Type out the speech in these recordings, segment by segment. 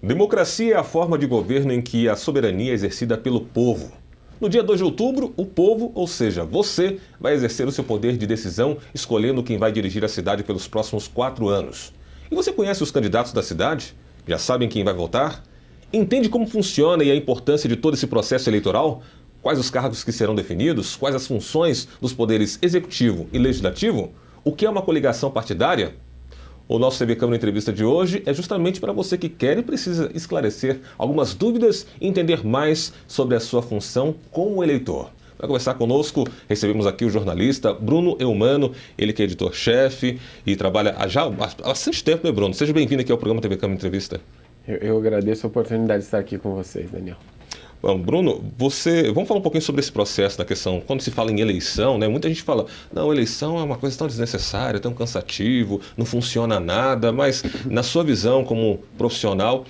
Democracia é a forma de governo em que a soberania é exercida pelo povo. No dia 2 de outubro, o povo, ou seja, você, vai exercer o seu poder de decisão escolhendo quem vai dirigir a cidade pelos próximos 4 anos. E você conhece os candidatos da cidade? Já sabem quem vai votar? Entende como funciona e a importância de todo esse processo eleitoral? Quais os cargos que serão definidos? Quais as funções dos poderes executivo e legislativo? O que é uma coligação partidária? O nosso TV Câmara Entrevista de hoje é justamente para você que quer e precisa esclarecer algumas dúvidas e entender mais sobre a sua função como eleitor. Para conversar conosco, recebemos aqui o jornalista Bruno Eumano, ele que é editor-chefe e trabalha já há bastante tempo, né, Bruno? Seja bem-vindo aqui ao programa TV Câmara Entrevista. Eu agradeço a oportunidade de estar aqui com vocês, Daniel. Bom, Bruno, vamos falar um pouquinho sobre esse processo da questão, quando se fala em eleição, né? Muita gente fala, não, eleição é uma coisa tão desnecessária, tão cansativo, não funciona nada, mas na sua visão como profissional,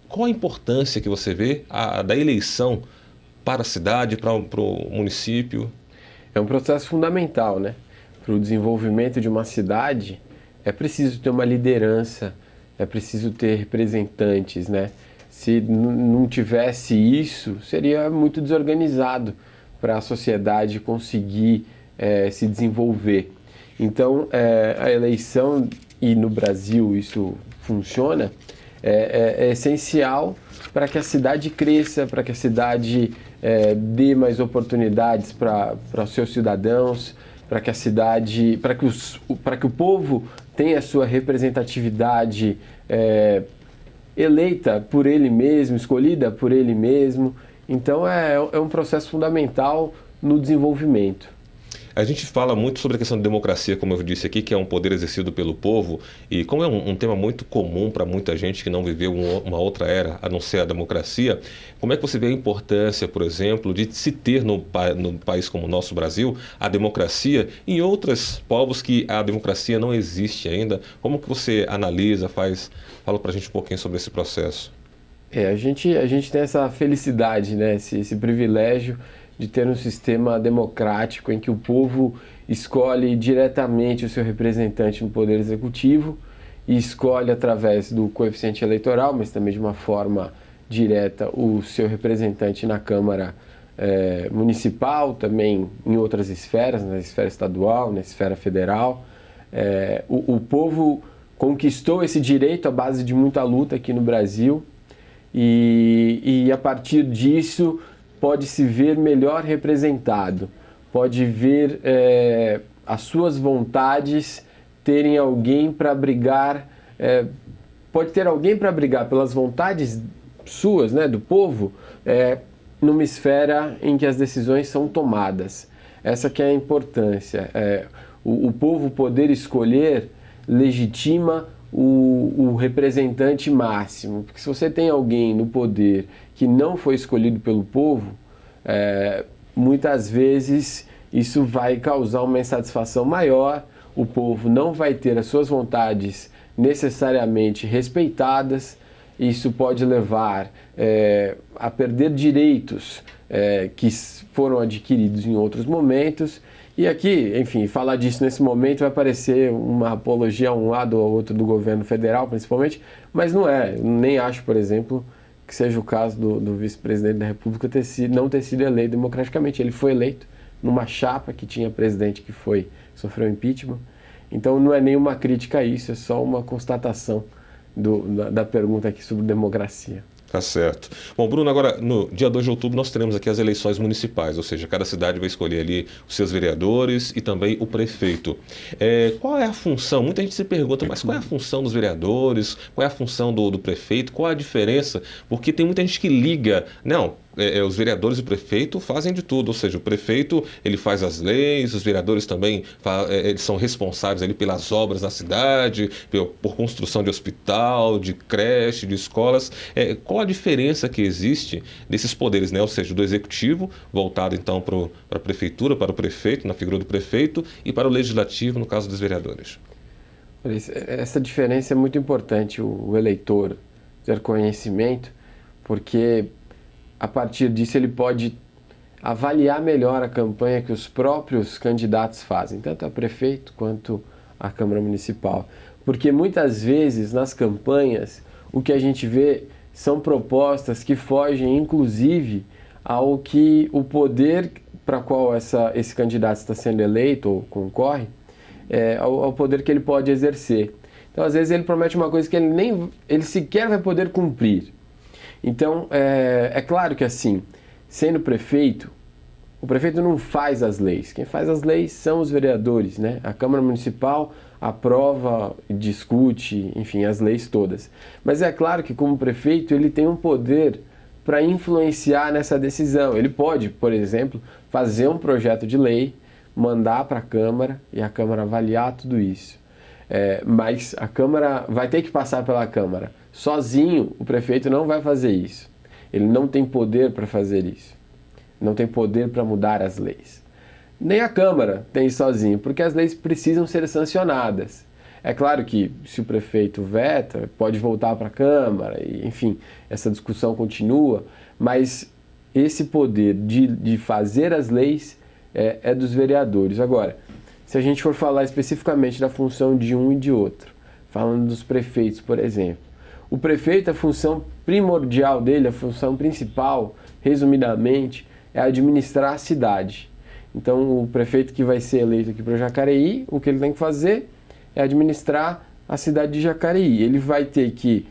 qual a importância que você vê da eleição para a cidade, para o município? É um processo fundamental, né? Para o desenvolvimento de uma cidade, é preciso ter uma liderança, é preciso ter representantes, né? Se não tivesse isso, seria muito desorganizado para a sociedade conseguir se desenvolver. Então, a eleição, e no Brasil isso funciona, é essencial para que a cidade cresça, para que a cidade dê mais oportunidades para os seus cidadãos, para que a cidade, para que o povo tenha a sua representatividade eleita por ele mesmo, escolhida por ele mesmo. Então é um processo fundamental no desenvolvimento. A gente fala muito sobre a questão da democracia, como eu disse aqui, que é um poder exercido pelo povo, e como é um tema muito comum para muita gente que não viveu uma outra era, a não ser a democracia, como é que você vê a importância, por exemplo, de se ter no país como o nosso Brasil, a democracia, e em outros povos que a democracia não existe ainda? Como que você analisa, fala para a gente um pouquinho sobre esse processo? A gente tem essa felicidade, né? Esse privilégio de ter um sistema democrático em que o povo escolhe diretamente o seu representante no Poder Executivo e escolhe através do coeficiente eleitoral, mas também de uma forma direta, o seu representante na Câmara Municipal, também em outras esferas, na esfera estadual, na esfera federal. O povo conquistou esse direito à base de muita luta aqui no Brasil e a partir disso pode se ver melhor representado, pode ver as suas vontades terem alguém para brigar, pode ter alguém para brigar pelas vontades suas, né, do povo, numa esfera em que as decisões são tomadas. Essa que é a importância. O povo poder escolher legitima o representante máximo, porque se você tem alguém no poder que não foi escolhido pelo povo, muitas vezes isso vai causar uma insatisfação maior, o povo não vai ter as suas vontades necessariamente respeitadas, isso pode levar a perder direitos que foram adquiridos em outros momentos. E aqui, enfim, falar disso nesse momento vai parecer uma apologia a um lado ou outro do governo federal, principalmente, mas não é. Eu nem acho, por exemplo, que seja o caso do vice-presidente da República não ter sido eleito democraticamente. Ele foi eleito numa chapa que tinha presidente que sofreu impeachment. Então não é nenhuma crítica a isso, é só uma constatação da pergunta aqui sobre democracia. Tá certo. Bom, Bruno, agora no dia 2 de outubro nós teremos aqui as eleições municipais, ou seja, cada cidade vai escolher ali os seus vereadores e também o prefeito. Qual é a função? Muita gente se pergunta, mas qual é a função dos vereadores? Qual é a função do prefeito? Qual é a diferença? Porque tem muita gente que liga, não, os vereadores e o prefeito fazem de tudo, ou seja, o prefeito ele faz as leis, os vereadores também eles são responsáveis ali pelas obras na cidade, por construção de hospital, de creche, de escolas. Qual a diferença que existe desses poderes, né? Ou seja, do executivo voltado então para a prefeitura, para o prefeito, na figura do prefeito, e para o legislativo, no caso dos vereadores? Essa diferença é muito importante, o eleitor ter conhecimento, porque a partir disso ele pode avaliar melhor a campanha que os próprios candidatos fazem, tanto a prefeito quanto a Câmara Municipal. Porque muitas vezes nas campanhas o que a gente vê são propostas que fogem, inclusive, ao que o poder para qual esse candidato está sendo eleito ou concorre, ao poder que ele pode exercer. Então, às vezes, ele promete uma coisa que ele sequer vai poder cumprir. Então, é claro que assim, sendo prefeito, o prefeito não faz as leis. Quem faz as leis são os vereadores, né? A Câmara Municipal aprova, discute, enfim, as leis todas. Mas é claro que, como prefeito, ele tem um poder para influenciar nessa decisão. Ele pode, por exemplo, fazer um projeto de lei, mandar para a Câmara e a Câmara avaliar tudo isso. Mas a Câmara vai ter que passar pela Câmara. Sozinho, o prefeito não vai fazer isso. Ele não tem poder para fazer isso. Não tem poder para mudar as leis. Nem a Câmara tem sozinho, porque as leis precisam ser sancionadas. É claro que se o prefeito veta, pode voltar para a Câmara, e, enfim, essa discussão continua, mas esse poder de fazer as leis é dos vereadores. Agora, se a gente for falar especificamente da função de um e de outro, falando dos prefeitos, por exemplo, o prefeito, a função primordial dele, a função principal, resumidamente, é administrar a cidade. Então, o prefeito que vai ser eleito aqui para Jacareí, o que ele tem que fazer é administrar a cidade de Jacareí. Ele vai ter que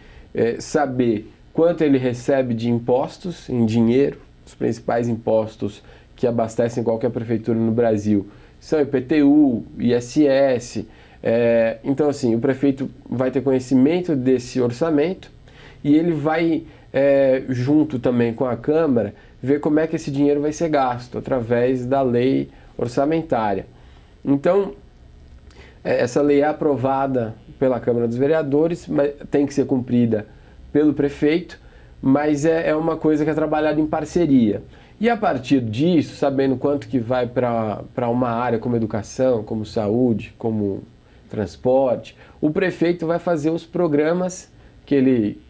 saber quanto ele recebe de impostos em dinheiro. Os principais impostos que abastecem qualquer prefeitura no Brasil são IPTU, ISS. Então, assim, o prefeito vai ter conhecimento desse orçamento e ele vai, junto também com a Câmara, ver como é que esse dinheiro vai ser gasto através da lei orçamentária. Então, essa lei é aprovada pela Câmara dos Vereadores, mas tem que ser cumprida pelo prefeito, mas é uma coisa que é trabalhada em parceria. E a partir disso, sabendo quanto que vai para uma área como educação, como saúde, como transporte, o prefeito vai fazer os programas que ele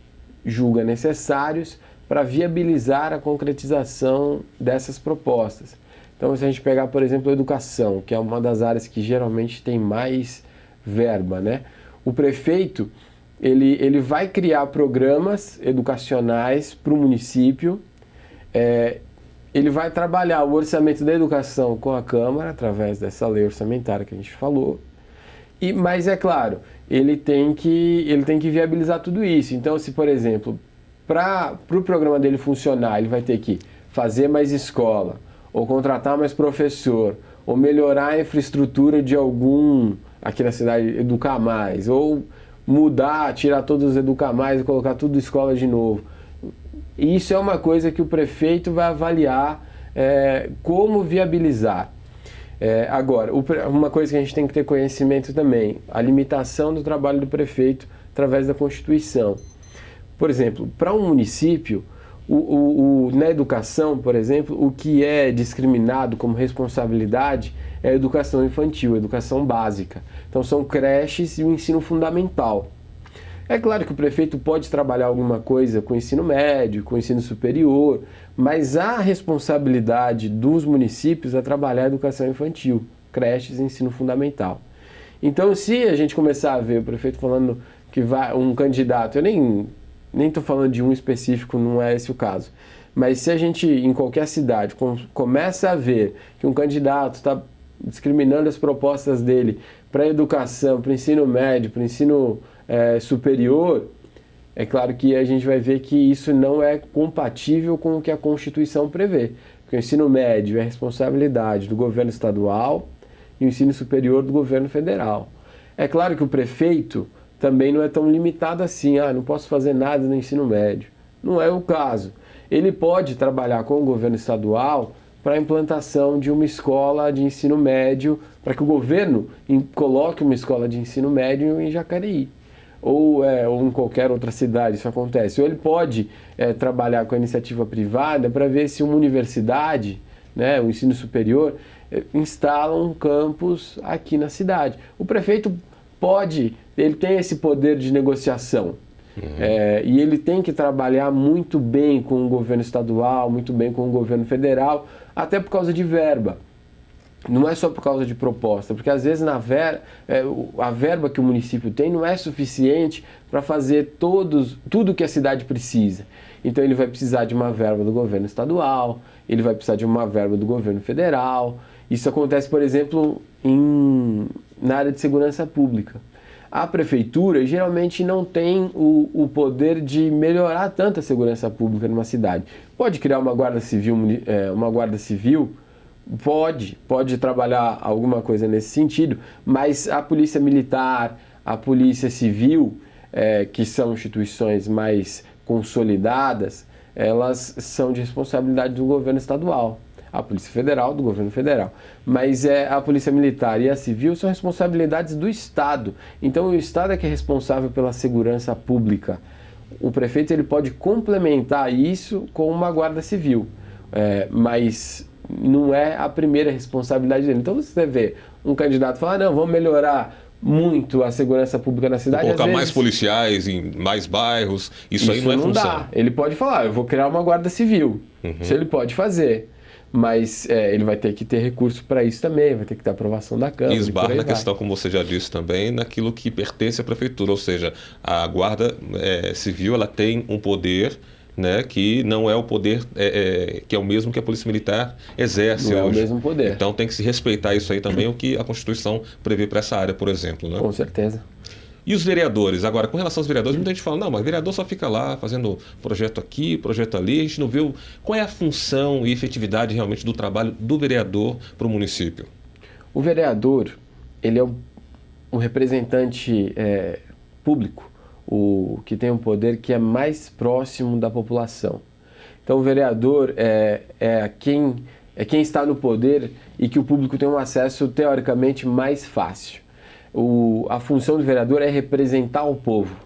julga necessários para viabilizar a concretização dessas propostas. Então, se a gente pegar, por exemplo, a educação, que é uma das áreas que geralmente tem mais verba, né? O prefeito, ele vai criar programas educacionais para o município, ele vai trabalhar o orçamento da educação com a Câmara, através dessa lei orçamentária que a gente falou, mas é claro, ele tem que viabilizar tudo isso. Então, se, por exemplo, para o programa dele funcionar, ele vai ter que fazer mais escola, ou contratar mais professor, ou melhorar a infraestrutura de algum, aqui na cidade, Educar Mais, ou mudar, tirar todos os Educar Mais e colocar tudo escola de novo. E isso é uma coisa que o prefeito vai avaliar como viabilizar. Agora, uma coisa que a gente tem que ter conhecimento também, a limitação do trabalho do através da Constituição. Por exemplo, para um município, na educação, por exemplo, o que é discriminado como responsabilidade é a educação infantil, a educação básica. Então são creches e o ensino fundamental. É claro que o prefeito pode trabalhar alguma coisa com o ensino médio, com o ensino superior, mas a responsabilidade dos municípios é trabalhar a educação infantil, creches e ensino fundamental. Então, se a gente começar a ver o prefeito falando que vai um candidato, eu nem estou falando de um específico, não é esse o caso, mas se a gente, em qualquer cidade, começa a ver que um candidato está discriminando as propostas dele para a educação, para o ensino médio, para o ensino superior, é claro que a gente vai ver que isso não é compatível com o que a Constituição prevê. Porque o ensino médio é responsabilidade do governo estadual e o ensino superior do governo federal. É claro que o prefeito também não é tão limitado assim, não posso fazer nada no ensino médio. Não é o caso. Ele pode trabalhar com o governo estadual para a implantação de uma escola de ensino médio, para que o governo coloque uma escola de ensino médio em Jacareí. Ou em qualquer outra cidade isso acontece. Ou ele pode trabalhar com a iniciativa privada para ver se uma universidade, né, o ensino superior, instala um campus aqui na cidade. O prefeito ele tem esse poder de negociação. E ele tem que trabalhar muito bem com o governo estadual, muito bem com o governo federal, até por causa de verba. não é só por causa de proposta, porque às vezes a verba que o município tem não é suficiente para fazer tudo que a cidade precisa. Então ele vai precisar de uma verba do governo estadual, ele vai precisar de uma verba do governo federal. Isso acontece, por exemplo, na área de segurança pública. A prefeitura geralmente não tem o poder de melhorar tanto a segurança pública numa cidade. Pode criar uma guarda civil, pode trabalhar alguma coisa nesse sentido, mas a polícia militar, a polícia civil, que são instituições mais consolidadas, elas são de responsabilidade do governo estadual. A Polícia Federal, do governo federal. Mas a Polícia Militar e a Civil são responsabilidades do Estado. Então o Estado é que é responsável pela segurança pública. O prefeito ele pode complementar isso com uma guarda civil, mas não é a primeira responsabilidade dele. Então você vê um candidato falar, não, vamos melhorar muito a segurança pública na cidade. Colocar mais policiais em mais bairros, isso aí não é função. Dá. Ele pode falar, eu vou criar uma guarda civil. Isso ele pode fazer. Mas ele vai ter que ter recurso para isso também, vai ter que ter aprovação da Câmara. E esbarra na questão, como você já disse também, naquilo que pertence à Prefeitura, ou seja, a Guarda Civil ela tem um poder, né, que não é o poder que é o mesmo que a Polícia Militar exerce não hoje. É o mesmo poder. Então tem que se respeitar isso aí também, o que a Constituição prevê para essa área, por exemplo. Né? Com certeza. E os vereadores? Agora, com relação aos vereadores, muita gente fala, não, mas vereador só fica lá fazendo projeto aqui, projeto ali, a gente não vê qual é a função e efetividade realmente do trabalho do vereador para o município. O vereador, ele é um representante público, o que tem um poder que é mais próximo da população. Então o vereador é quem está no poder e que o público tem um acesso teoricamente mais fácil. A função do vereador é representar o povo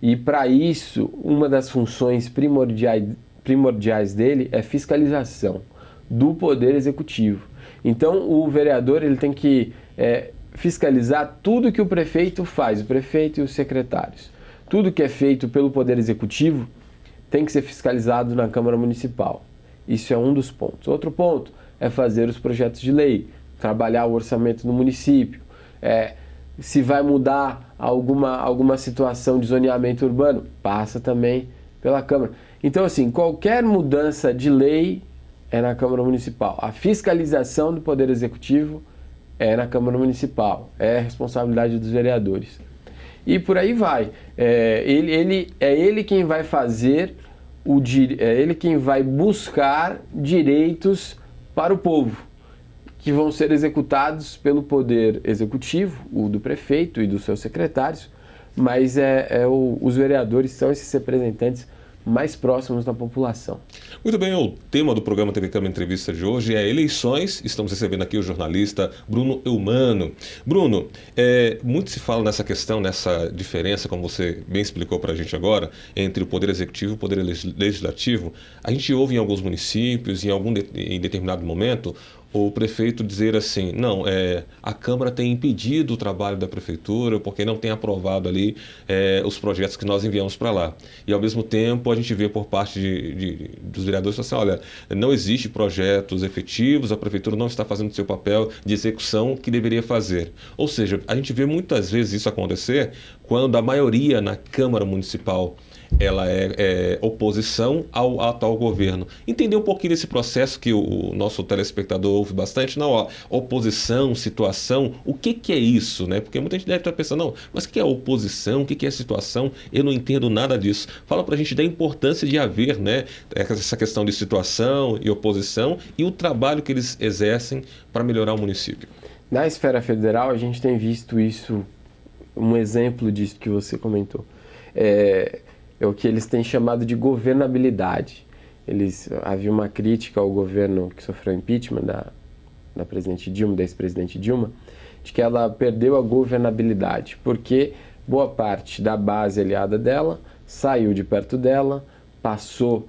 e para isso uma das funções primordiais dele é fiscalização do poder executivo. Então o vereador ele tem que fiscalizar tudo que o prefeito faz, o prefeito e os secretários. Tudo que é feito pelo poder executivo tem que ser fiscalizado na Câmara Municipal. Isso é um dos pontos. Outro ponto é fazer os projetos de lei, trabalhar o orçamento no município, se vai mudar alguma situação de zoneamento urbano, passa também pela Câmara. Então, assim, qualquer mudança de lei é na Câmara Municipal. A fiscalização do Poder Executivo é na Câmara Municipal, é responsabilidade dos vereadores. E por aí vai. Ele quem vai fazer, ele quem vai buscar direitos para o povo, que vão ser executados pelo Poder Executivo, o do prefeito e dos seus secretários, mas os vereadores são esses representantes mais próximos da população. Muito bem, o tema do programa TV Câmara Entrevista de hoje é eleições. Estamos recebendo aqui o jornalista Bruno Eumano. Bruno, muito se fala nessa questão, nessa diferença, como você bem explicou para a gente agora, entre o Poder Executivo e o Poder Legislativo. A gente ouve em alguns municípios, em determinado momento, o prefeito dizer assim, não, a Câmara tem impedido o trabalho da Prefeitura porque não tem aprovado ali os projetos que nós enviamos para lá. E ao mesmo tempo a gente vê por parte dos vereadores assim, olha, não existe projetos efetivos, a Prefeitura não está fazendo o seu papel de execução que deveria fazer. Ou seja, a gente vê muitas vezes isso acontecer quando a maioria na Câmara Municipal ela é oposição ao atual governo. Entender um pouquinho desse processo que o nosso telespectador ouve bastante, não, oposição, situação, o que é isso, né? Porque muita gente deve estar pensando, não, mas o que é oposição, o que é situação? Eu não entendo nada disso. Fala pra gente da importância de haver, né, essa questão de situação e oposição e o trabalho que eles exercem para melhorar o município. Na esfera federal, a gente tem visto isso, um exemplo disso que você comentou. É o que eles têm chamado de governabilidade. Havia uma crítica ao governo que sofreu impeachment da presidente Dilma, da ex-presidente Dilma, de que ela perdeu a governabilidade, porque boa parte da base aliada dela saiu de perto dela, passou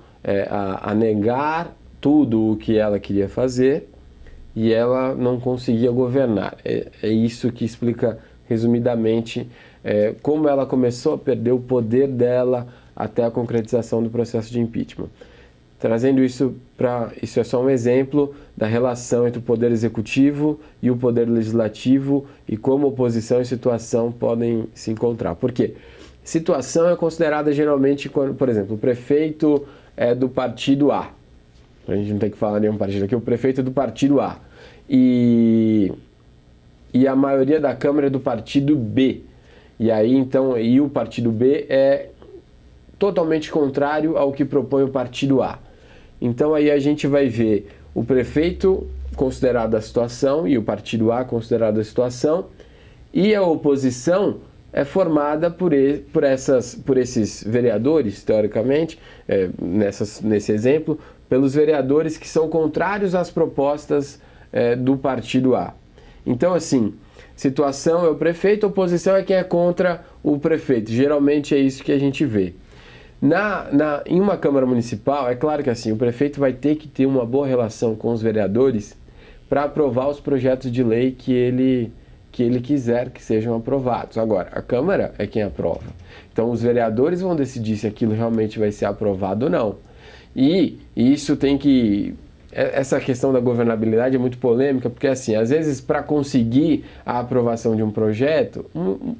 a negar tudo o que ela queria fazer e ela não conseguia governar. É isso que explica, resumidamente, como ela começou a perder o poder dela até a concretização do processo de impeachment. trazendo isso para... Isso é só um exemplo da relação entre o poder executivo e o poder legislativo e como oposição e situação podem se encontrar. Por quê? Situação é considerada geralmente quando, por exemplo, o prefeito é do partido A. A gente não tem que falar nenhum partido aqui, o prefeito é do partido A. E a maioria da Câmara é do partido B. E aí, então, o partido B é totalmente contrário ao que propõe o partido A. Então, aí a gente vai ver o prefeito considerado a situação e o partido A considerado a situação, e a oposição é formada por esses vereadores, teoricamente, nesse exemplo, pelos vereadores que são contrários às propostas do partido A. Então, assim, situação é o prefeito, oposição é quem é contra o prefeito. Geralmente é isso que a gente vê. Em uma Câmara Municipal, é claro que assim, o prefeito vai ter que ter uma boa relação com os vereadores para aprovar os projetos de lei que ele quiser que sejam aprovados. Agora, a Câmara é quem aprova. Então, os vereadores vão decidir se aquilo realmente vai ser aprovado ou não. E isso tem que... Essa questão da governabilidade é muito polêmica, porque assim, às vezes para conseguir a aprovação de um projeto,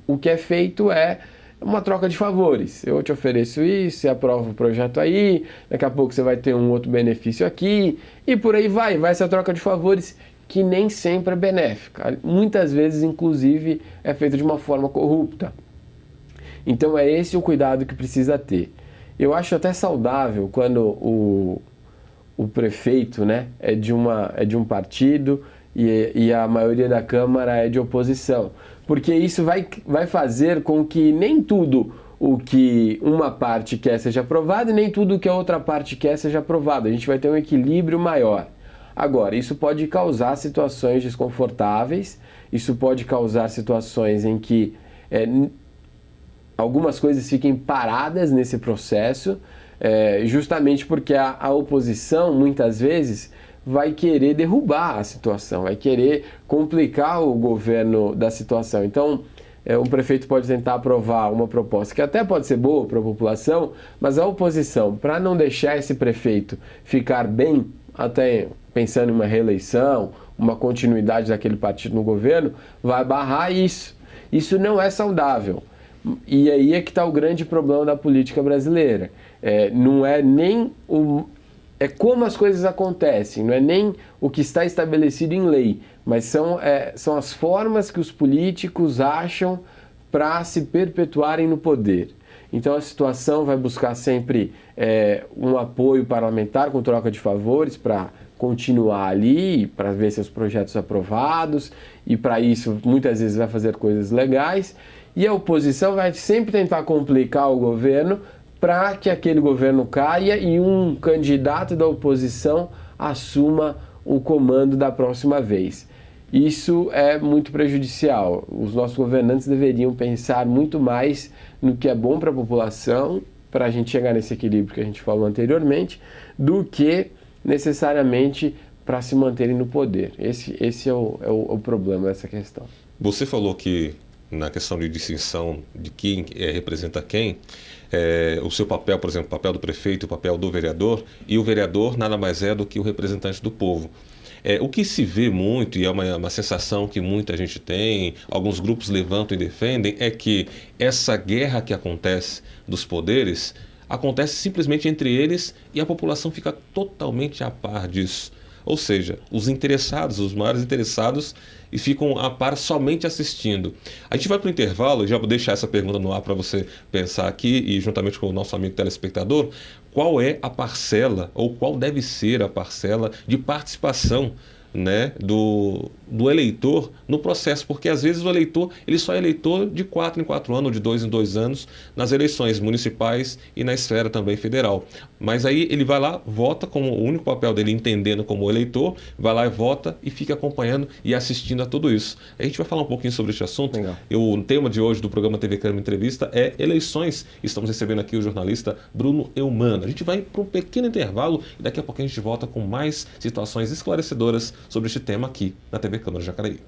o que é feito é uma troca de favores. Eu te ofereço isso, você aprova o projeto aí, daqui a pouco você vai ter um outro benefício aqui, e por aí vai essa troca de favores que nem sempre é benéfica. Muitas vezes, inclusive, é feita de uma forma corrupta. Então é esse o cuidado que precisa ter. Eu acho até saudável quando o prefeito, né, é de um partido e a maioria da Câmara é de oposição. Porque isso vai fazer com que nem tudo o que uma parte quer seja aprovado e nem tudo o que a outra parte quer seja aprovado. A gente vai ter um equilíbrio maior. Agora, isso pode causar situações desconfortáveis, isso pode causar situações em que algumas coisas fiquem paradas nesse processo, justamente porque a oposição, muitas vezes, vai querer derrubar a situação, vai querer complicar o governo da situação. Então, o prefeito pode tentar aprovar uma proposta que até pode ser boa para a população, mas a oposição, para não deixar esse prefeito ficar bem, até pensando em uma reeleição, uma continuidade daquele partido no governo, vai barrar isso. Isso não é saudável. E aí é que está o grande problema da política brasileira. Não é nem é como as coisas acontecem, não é nem o que está estabelecido em lei, mas são as formas que os políticos acham para se perpetuarem no poder. Então a situação vai buscar sempre um apoio parlamentar com troca de favores para continuar ali, para ver seus projetos aprovados, e para isso muitas vezes vai fazer coisas legais, e a oposição vai sempre tentar complicar o governo para que aquele governo caia e um candidato da oposição assuma o comando da próxima vez. Isso é muito prejudicial. Os nossos governantes deveriam pensar muito mais no que é bom para a população, para a gente chegar nesse equilíbrio que a gente falou anteriormente, do que necessariamente para se manterem no poder. Esse é o problema dessa questão. Você falou que na questão de distinção de quem representa quem, o seu papel, por exemplo, o papel do prefeito, o papel do vereador, e o vereador nada mais é do que o representante do povo. O que se vê muito, e é uma sensação que muita gente tem, alguns grupos levantam e defendem, é que essa guerra que acontece dos poderes acontece simplesmente entre eles e a população fica totalmente a par disso. Ou seja, os interessados, os maiores interessados, e ficam a par somente assistindo. A gente vai para o intervalo, e já vou deixar essa pergunta no ar para você pensar aqui, e juntamente com o nosso amigo telespectador, qual é a parcela, ou qual deve ser a parcela de participação, né, do eleitor no processo, porque às vezes o eleitor ele só é eleitor de 4 em 4 anos, ou de 2 em 2 anos, nas eleições municipais e na esfera também federal. Mas aí ele vai lá, vota como o único papel dele, entendendo como eleitor, vai lá e vota e fica acompanhando e assistindo a tudo isso. A gente vai falar um pouquinho sobre este assunto. Legal. O tema de hoje do programa TV Câmara Entrevista é eleições. Estamos recebendo aqui o jornalista Bruno Eumano. A gente vai para um pequeno intervalo e daqui a pouco a gente volta com mais situações esclarecedoras sobre este tema aqui na TV Câmara Jacareí.